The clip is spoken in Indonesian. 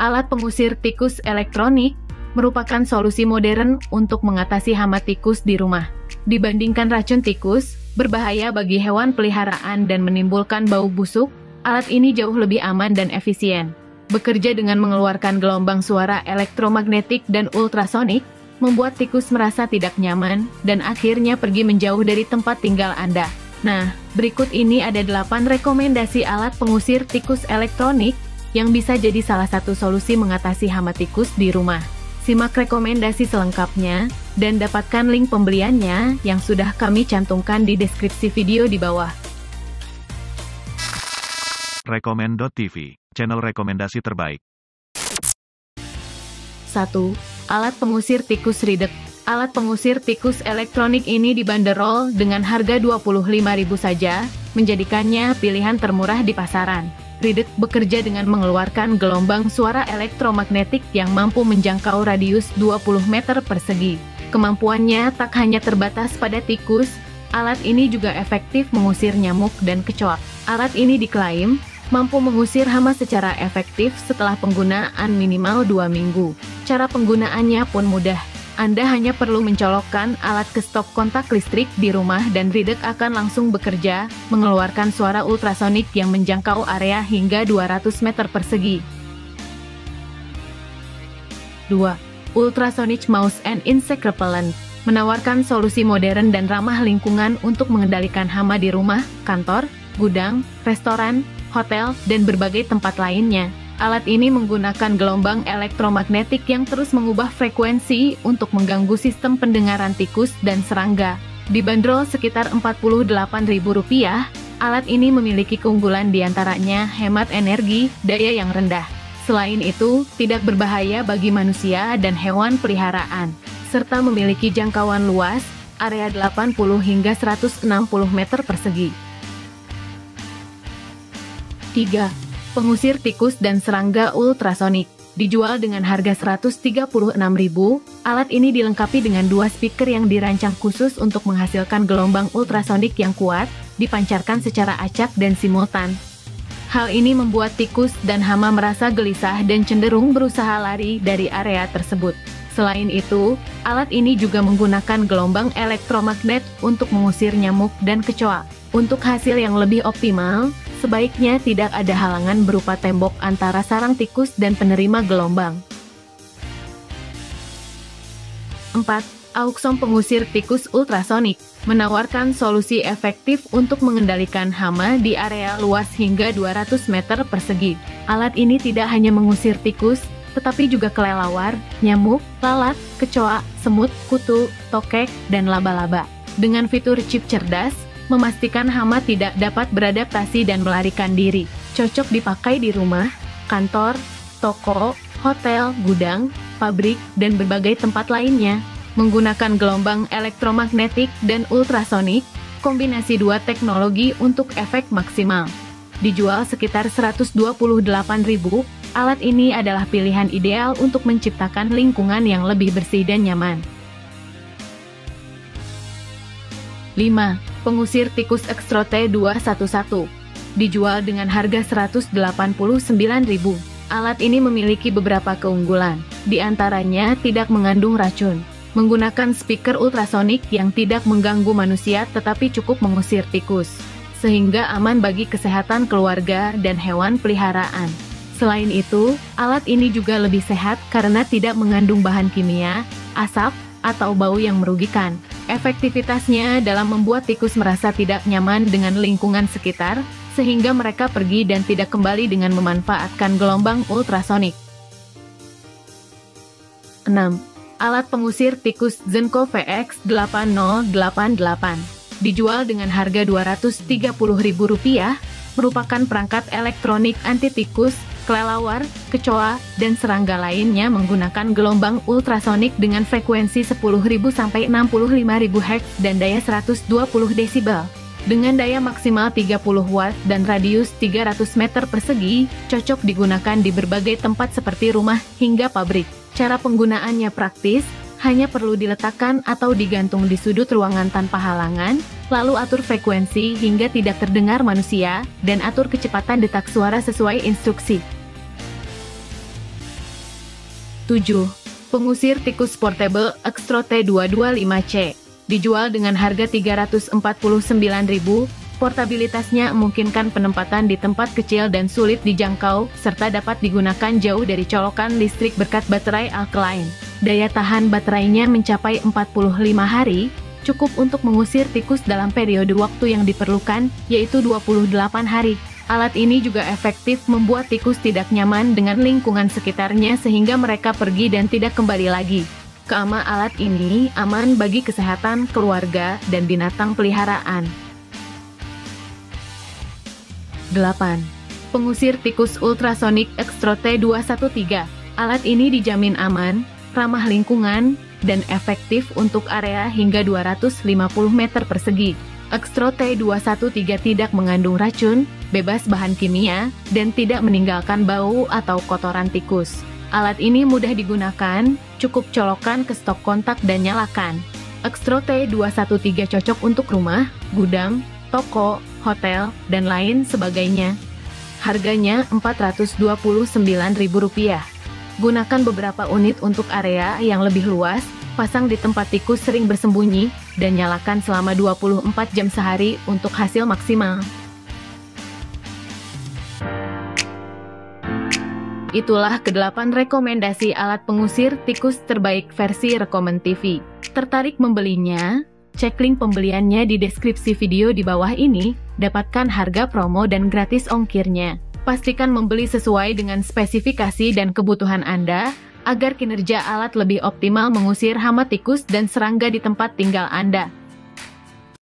Alat pengusir tikus elektronik merupakan solusi modern untuk mengatasi hama tikus di rumah. Dibandingkan racun tikus, berbahaya bagi hewan peliharaan dan menimbulkan bau busuk, alat ini jauh lebih aman dan efisien. Bekerja dengan mengeluarkan gelombang suara elektromagnetik dan ultrasonik, membuat tikus merasa tidak nyaman dan akhirnya pergi menjauh dari tempat tinggal Anda. Nah, berikut ini ada 8 rekomendasi alat pengusir tikus elektronik yang bisa jadi salah satu solusi mengatasi hama tikus di rumah. Simak rekomendasi selengkapnya, dan dapatkan link pembeliannya yang sudah kami cantumkan di deskripsi video di bawah. Rekomend.tv, channel rekomendasi terbaik. 1. Alat pengusir tikus Ridek. Alat pengusir tikus elektronik ini dibanderol dengan harga Rp25.000 saja, menjadikannya pilihan termurah di pasaran. Ridek bekerja dengan mengeluarkan gelombang suara elektromagnetik yang mampu menjangkau radius 20 meter persegi. Kemampuannya tak hanya terbatas pada tikus, alat ini juga efektif mengusir nyamuk dan kecoak. Alat ini diklaim mampu mengusir hama secara efektif setelah penggunaan minimal 2 minggu. Cara penggunaannya pun mudah. Anda hanya perlu mencolokkan alat ke stop kontak listrik di rumah dan Ridek akan langsung bekerja, mengeluarkan suara ultrasonik yang menjangkau area hingga 200 meter persegi. 2. Ultrasonic Mouse and Insect Repellent menawarkan solusi modern dan ramah lingkungan untuk mengendalikan hama di rumah, kantor, gudang, restoran, hotel, dan berbagai tempat lainnya. Alat ini menggunakan gelombang elektromagnetik yang terus mengubah frekuensi untuk mengganggu sistem pendengaran tikus dan serangga. Dibanderol sekitar Rp48.000, alat ini memiliki keunggulan diantaranya hemat energi, daya yang rendah. Selain itu, tidak berbahaya bagi manusia dan hewan peliharaan, serta memiliki jangkauan luas, area 80 hingga 160 meter persegi. 3. Pengusir tikus dan serangga ultrasonik. Dijual dengan harga Rp136.000, alat ini dilengkapi dengan 2 speaker yang dirancang khusus untuk menghasilkan gelombang ultrasonik yang kuat, dipancarkan secara acak dan simultan. Hal ini membuat tikus dan hama merasa gelisah dan cenderung berusaha lari dari area tersebut. Selain itu, alat ini juga menggunakan gelombang elektromagnet untuk mengusir nyamuk dan kecoak. Untuk hasil yang lebih optimal, sebaiknya tidak ada halangan berupa tembok antara sarang tikus dan penerima gelombang. 4. Auxon pengusir tikus ultrasonik menawarkan solusi efektif untuk mengendalikan hama di area luas hingga 200 meter persegi. Alat ini tidak hanya mengusir tikus, tetapi juga kelelawar, nyamuk, lalat, kecoa, semut, kutu, tokek, dan laba-laba. Dengan fitur chip cerdas, memastikan hama tidak dapat beradaptasi dan melarikan diri. Cocok dipakai di rumah, kantor, toko, hotel, gudang, pabrik, dan berbagai tempat lainnya. Menggunakan gelombang elektromagnetik dan ultrasonik, kombinasi 2 teknologi untuk efek maksimal. Dijual sekitar Rp128.000, alat ini adalah pilihan ideal untuk menciptakan lingkungan yang lebih bersih dan nyaman. 5. Pengusir tikus Extrote 211. Dijual dengan harga Rp189.000. Alat ini memiliki beberapa keunggulan, di antaranya tidak mengandung racun, menggunakan speaker ultrasonik yang tidak mengganggu manusia tetapi cukup mengusir tikus, sehingga aman bagi kesehatan keluarga dan hewan peliharaan. Selain itu, alat ini juga lebih sehat karena tidak mengandung bahan kimia, asap, atau bau yang merugikan. Efektivitasnya dalam membuat tikus merasa tidak nyaman dengan lingkungan sekitar, sehingga mereka pergi dan tidak kembali dengan memanfaatkan gelombang ultrasonik. 6. Alat pengusir tikus Zenko VX8088. Dijual dengan harga Rp230.000, merupakan perangkat elektronik anti tikus, kelelawar, kecoa, dan serangga lainnya menggunakan gelombang ultrasonik dengan frekuensi 10.000 sampai 65.000 Hz dan daya 120 desibel. Dengan daya maksimal 30 watt dan radius 300 meter persegi, cocok digunakan di berbagai tempat seperti rumah hingga pabrik. Cara penggunaannya praktis, hanya perlu diletakkan atau digantung di sudut ruangan tanpa halangan, lalu atur frekuensi hingga tidak terdengar manusia, dan atur kecepatan detak suara sesuai instruksi. 7. Pengusir tikus portable Extro T225C. Dijual dengan harga Rp349.000, portabilitasnya memungkinkan penempatan di tempat kecil dan sulit dijangkau, serta dapat digunakan jauh dari colokan listrik berkat baterai alkaline. Daya tahan baterainya mencapai 45 hari, cukup untuk mengusir tikus dalam periode waktu yang diperlukan, yaitu 28 hari. Alat ini juga efektif membuat tikus tidak nyaman dengan lingkungan sekitarnya sehingga mereka pergi dan tidak kembali lagi. Keamanan alat ini aman bagi kesehatan keluarga dan binatang peliharaan. 8. Pengusir tikus ultrasonik Extro T213. Alat ini dijamin aman, ramah lingkungan, dan efektif untuk area hingga 250 meter persegi. Extro T213 tidak mengandung racun, bebas bahan kimia, dan tidak meninggalkan bau atau kotoran tikus. Alat ini mudah digunakan, cukup colokan ke stop kontak dan nyalakan. Extro T213 cocok untuk rumah, gudang, toko, hotel, dan lain sebagainya. Harganya Rp429.000. Gunakan beberapa unit untuk area yang lebih luas, pasang di tempat tikus sering bersembunyi, dan nyalakan selama 24 jam sehari untuk hasil maksimal. Itulah ke-8 rekomendasi alat pengusir tikus terbaik versi Rekomen TV. Tertarik membelinya? Cek link pembeliannya di deskripsi video di bawah ini, dapatkan harga promo dan gratis ongkirnya. Pastikan membeli sesuai dengan spesifikasi dan kebutuhan Anda, agar kinerja alat lebih optimal mengusir hama tikus dan serangga di tempat tinggal Anda.